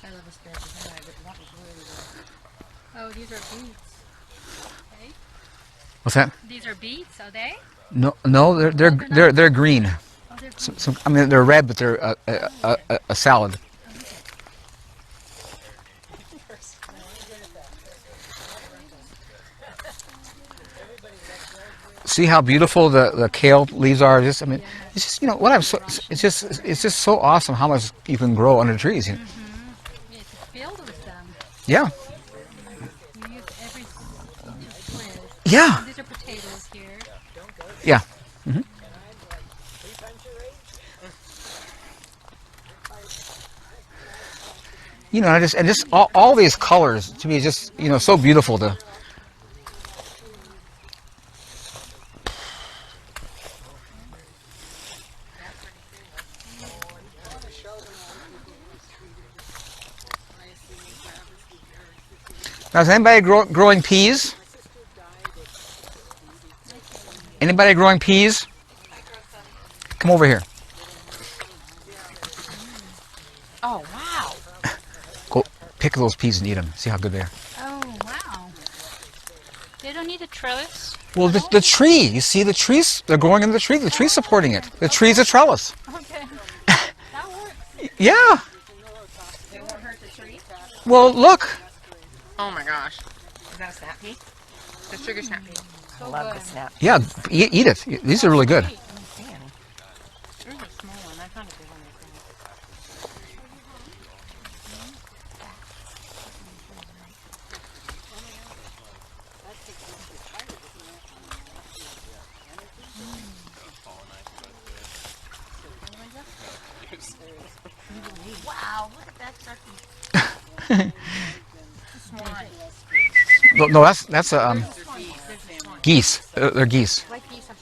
I love asparagus anyway, but that was really good. Oh, these are beets. Okay. What's that? These are beets, are they? No, no, they're green. Oh, they're green. I mean, they're red, but they're a salad. See how beautiful the kale leaves are. Just, I mean, it's just, you know what it's just so awesome how much you can grow under trees. You know? It's filled with them. Yeah. You use every plant. Yeah. These are potatoes here. Yeah. You know, and just all these colors to me is just, you know, so beautiful to. Now, is anybody growing peas? Anybody growing peas? Come over here. Oh, wow. Go pick those peas and eat them. See how good they are. Oh, wow. They don't need a trellis? Well, the tree, you see the trees, they're growing in the tree. The tree's supporting it. The tree's a trellis. Okay. That works. Yeah. They won't hurt the tree? Well, look. Oh my gosh. Is that a snap pea? The sugar snap pea. So I love good. the snap. Yeah, eat it. These are really good. There's a small one. I found a big one. Wow, look at that turkey. No, that's geese. They're geese.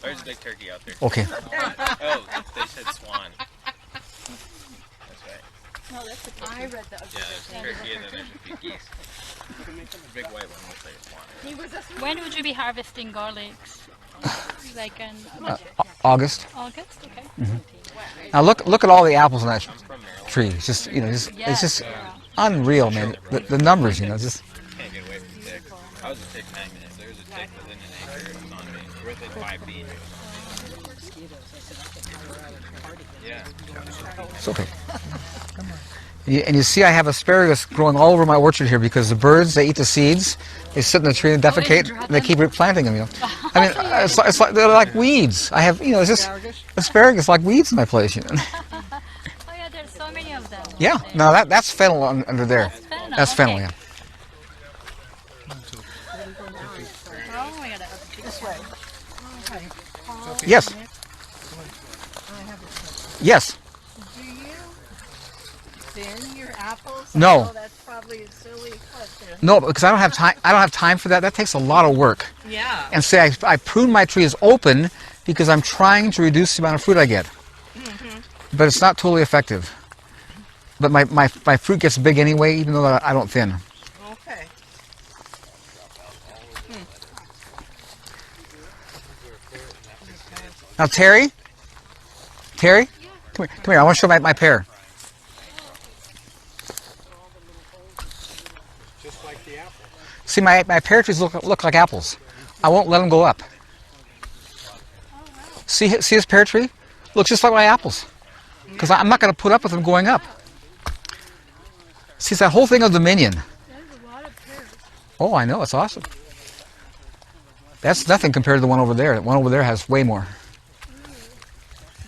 There's a big turkey out there. Okay. Oh, they said swan. That's right. No, that's the I read the Yeah, there's a turkey and then there's a few geese. The big white one looks like a swan. When would you be harvesting garlics? Like in August. August? Okay. Now look at all the apples on that tree. It's just, you know, it's just unreal, man. The numbers, you know, just. Can't get away from ticks. I was a tick magnet. There's a tick within an acre. It was on me. Within 5 feet. Yeah. It's okay. And you see I have asparagus growing all over my orchard here because the birds, they eat the seeds, they sit in the tree and defecate, and they keep replanting them, you know. I mean, it's like, they're like weeds. I have, you know, it's just asparagus like weeds in my place, you know. Oh yeah, there's so many of them. Yeah, no, that's fennel under there. That's fennel, yeah. Oh my god, this way. Yes. Yes. Do you thin your apples? No. I know that's probably a silly question. No, because I don't have time. I don't have time for that. That takes a lot of work. Yeah. And say I prune my trees open because I'm trying to reduce the amount of fruit I get. But it's not totally effective. But my fruit gets big anyway, even though I don't thin. Okay. Now, Terry, come here. I want to show my pear. Just like the apple. See, my pear trees look like apples. I won't let them go up. See his pear tree? Looks just like my apples. Because I'm not going to put up with them going up. See, it's that whole thing of dominion. There's a lot of pears. Oh, I know. It's awesome. That's nothing compared to the one over there. The one over there has way more.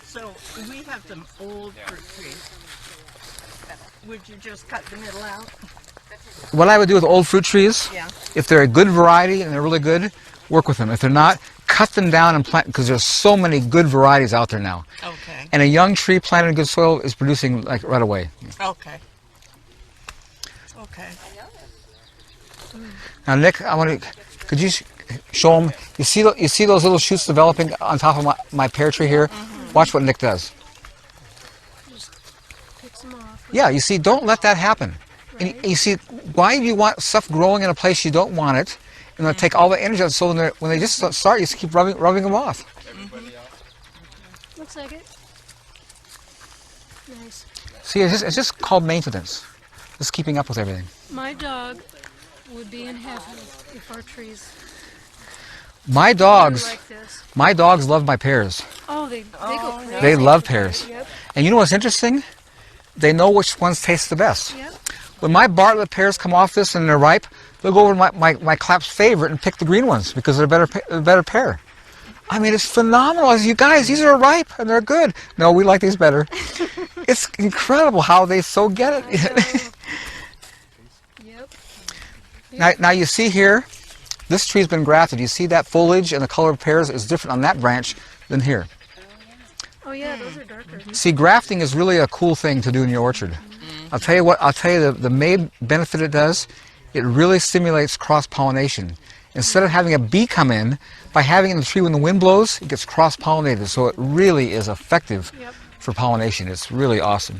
So we have some old fruit trees. Would you just cut the middle out? What I would do with old fruit trees, Yeah. if they're a good variety and they're really good, work with them. If they're not, cut them down and plant, because there's so many good varieties out there now. Okay. And a young tree planted in good soil is producing like right away. Okay. Okay. Now, Nick, could you show them? You see those little shoots developing on top of my pear tree here? Watch what Nick does. Picks them off. Yeah, you see, don't let that happen. And you see, why do you want stuff growing in a place you don't want it? And they'll take all the energy out. So when they just start, you just keep rubbing them off. Looks like it. Nice. See, it's just called maintenance. just keeping up with everything. My dog would be in heaven if our trees My grew dogs, like this. my dogs love my pears. Oh, they go crazy. They love pears. Yep. And you know what's interesting? They know which ones taste the best. Yep. When my Bartlett pears come off this and they're ripe, they'll go over to my clap's favorite and pick the green ones because they're a better pear. I mean, it's phenomenal. You guys, these are ripe and they're good. No, we like these better. It's incredible how they so get it. Yep. Now you see here, this tree's been grafted. You see that foliage and the color of pears is different on that branch than here. Oh yeah, those are darker. See, grafting is really a cool thing to do in your orchard. I'll tell you the main benefit it does, it really stimulates cross-pollination. Instead of having a bee come in, by having it in the tree when the wind blows, it gets cross-pollinated. So it really is effective for pollination. It's really awesome.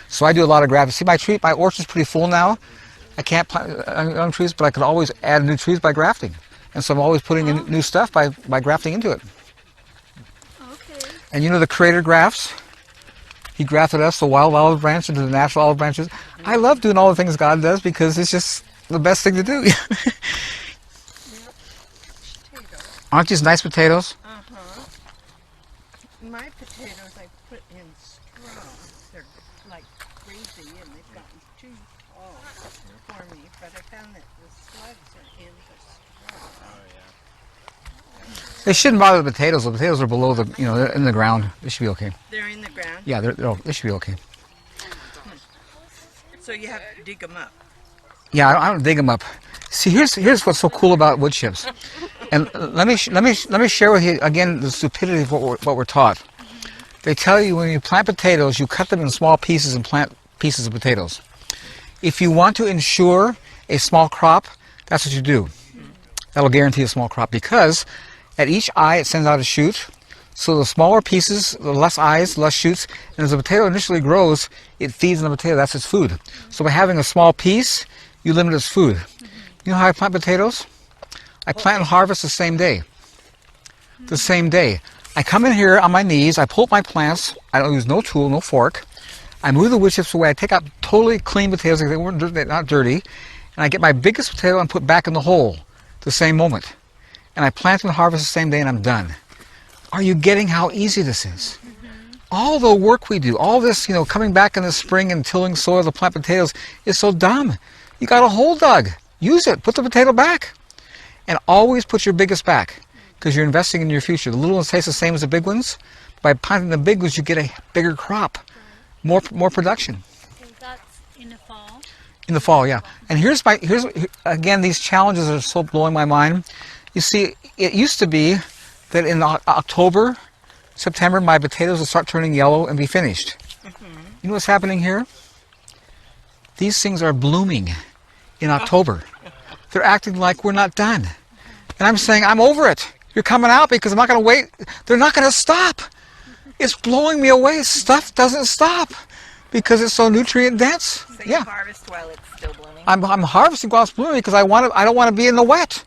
So I do a lot of grafting. See, my orchard's pretty full now. I can't plant young trees, but I can always add new trees by grafting. And so I'm always putting in new stuff by grafting into it. Okay. And you know the creator grafts? He grafted us, the wild olive branch, into the natural olive branches. I love doing all the things God does because it's just the best thing to do. Aren't these nice potatoes? Uh-huh. My potatoes I put in straw. They're like crazy and they've gotten too tall for me, but I found that the slugs are in the straw. They shouldn't bother the potatoes. The potatoes are below they're in the ground. They should be okay. They're in the ground? Yeah, they should be okay. So you have to dig them up. Yeah, I don't dig them up. See, here's what's so cool about wood chips. And let me share with you again the stupidity of what we're taught. They tell you when you plant potatoes, you cut them in small pieces and plant pieces of potatoes. If you want to ensure a small crop, that's what you do. That'll guarantee a small crop because at each eye it sends out a shoot. So the smaller pieces, the less eyes, less shoots, and as the potato initially grows, it feeds on the potato. That's its food. So by having a small piece, you limit its food. You know how I plant potatoes? I plant and harvest the same day. The same day. I come in here on my knees, I pull up my plants, I don't use no tool, no fork. I move the wood chips away, I take out totally clean potatoes, they're not dirty, and I get my biggest potato and put back in the hole the same moment. And I plant and harvest the same day and I'm done. Are you getting how easy this is? All the work we do, all this, coming back in the spring and tilling soil to plant potatoes is so dumb. You got a hole dug. Use it. Put the potato back. And always put your biggest back because you're investing in your future. The little ones taste the same as the big ones. By planting the big ones, you get a bigger crop, more production. Okay, that's in the fall. In the fall, yeah. And here's again, these challenges are so blowing my mind. You see, it used to be that in October, September, my potatoes would start turning yellow and be finished. You know what's happening here? These things are blooming in October. They're acting like we're not done. And I'm saying, I'm over it. You're coming out because I'm not going to wait. They're not going to stop. It's blowing me away. Stuff doesn't stop because it's so nutrient dense. So you harvest while it's still blooming? I'm harvesting while it's blooming because I don't want to be in the wet.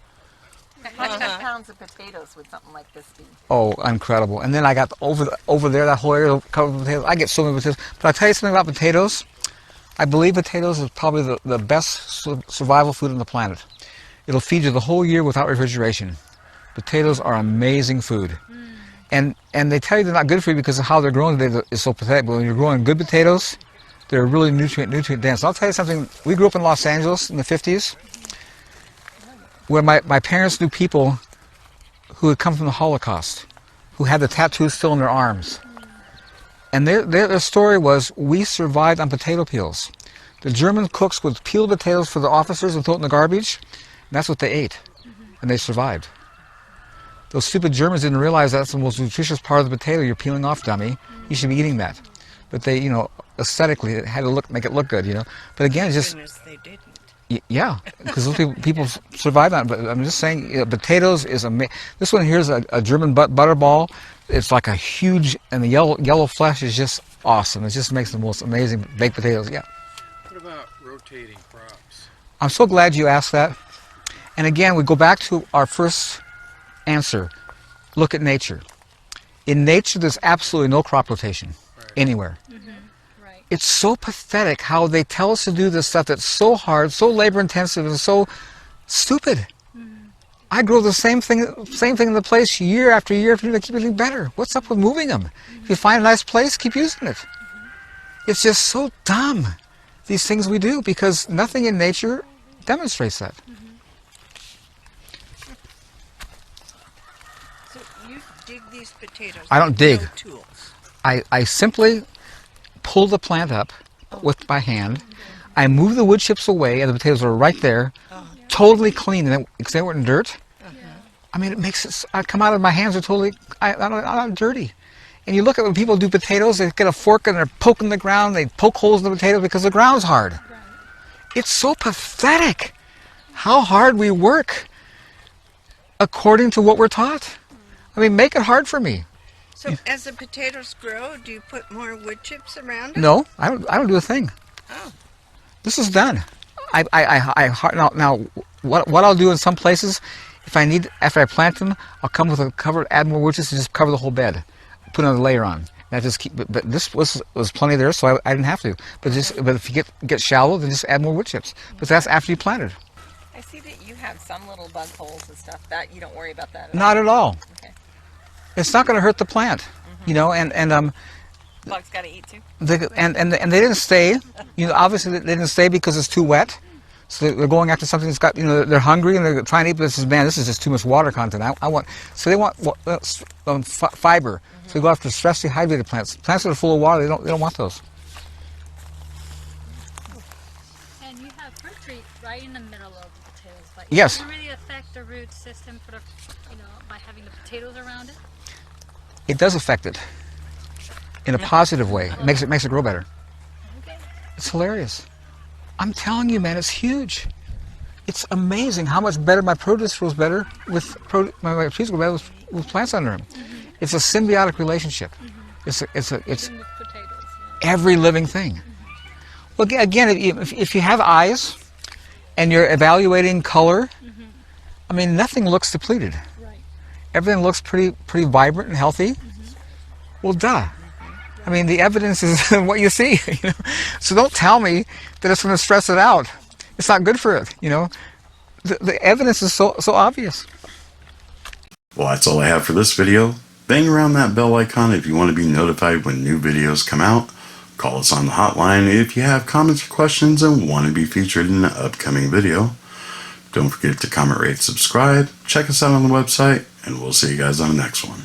How many pounds of potatoes would something like this be? Oh, incredible. And then I got over there, that whole area covered with potatoes. I get so many potatoes. But I'll tell you something about potatoes. I believe potatoes is probably the best survival food on the planet. It'll feed you the whole year without refrigeration. Potatoes are amazing food. And they tell you they're not good for you because of how they're grown today is so pathetic. But when you're growing good potatoes, they're really nutrient dense. I'll tell you something. We grew up in Los Angeles in the 50s where my parents knew people who had come from the Holocaust, who had the tattoos still in their arms. And their story was, we survived on potato peels. The German cooks would peel potatoes for the officers and throw it in the garbage, and that's what they ate, and they survived. Those stupid Germans didn't realize that's the most nutritious part of the potato. You're peeling off, dummy. You should be eating that. But they, aesthetically, it had to make it look good, But again, it's just... Goodness, they didn't. Yeah, because those people survived on it. But I'm just saying, potatoes is amazing. This one here is a German butterball. It's like a huge, and the yellow flesh is just awesome. It just makes the most amazing baked potatoes. Yeah. What about rotating crops? I'm so glad you asked that. And again, we go back to our first answer. Look at nature. In nature, there's absolutely no crop rotation anywhere. Right. It's so pathetic how they tell us to do this stuff that's so hard, so labor intensive, and so stupid. I grow the same thing in the place year after year after year to keep everything better. What's up with moving them? If you find a nice place, keep using it. It's just so dumb, these things we do, because nothing in nature demonstrates that. So you dig these potatoes. I don't with dig. No tools. I simply pull the plant up with my hand. I move the wood chips away, and the potatoes are right there, totally clean, because they weren't in dirt. I mean, it makes it. I come out of my hands are totally. I'm not dirty. And you look at when people do potatoes, they get a fork and they're poking the ground. They poke holes in the potatoes because the ground's hard. It's so pathetic how hard we work according to what we're taught. I mean, make it hard for me. So as the potatoes grow, do you put more wood chips around them? No, I don't do a thing. Oh. This is done. Now what I'll do in some places, if I need, after I plant them, I'll come with a cover, add more wood chips, and just cover the whole bed, put another layer on. And I just keep. But this was plenty there, so I didn't have to. But if you get shallow, then just add more wood chips. But that's after you planted. I see that you have some little bug holes and stuff. That you don't worry about that. Not at all. Okay. It's not going to hurt the plant, you know. And Bugs got to eat too. and they didn't stay. You know, obviously they didn't stay because it's too wet. So they're going after something that's got, you know, they're hungry and they're trying to eat. But this is just too much water content. So they want fiber. So they go after stress dehydrated plants. Plants that are full of water, they don't want those. And you have fruit tree right in the middle of the potatoes. But Yes. It doesn't really affect the root system for the, by having the potatoes around it. It does affect it in a positive way. It makes it grow better. Okay. It's hilarious. I'm telling you, man, it's huge. It's amazing how much better my produce grows better with my trees grow better with plants under them. It's a symbiotic relationship. It's Even with potatoes. Yeah. every living thing. Well, again, if you have eyes and you're evaluating color, I mean, nothing looks depleted. Right. Everything looks pretty vibrant and healthy. Well, duh. I mean, the evidence is what you see. You know? So don't tell me that it's going to stress it out. It's not good for it. You know, the evidence is so obvious. Well, that's all I have for this video. Bang around that bell icon if you want to be notified when new videos come out. Call us on the hotline if you have comments or questions and want to be featured in an upcoming video. Don't forget to comment, rate, subscribe. Check us out on the website, and we'll see you guys on the next one.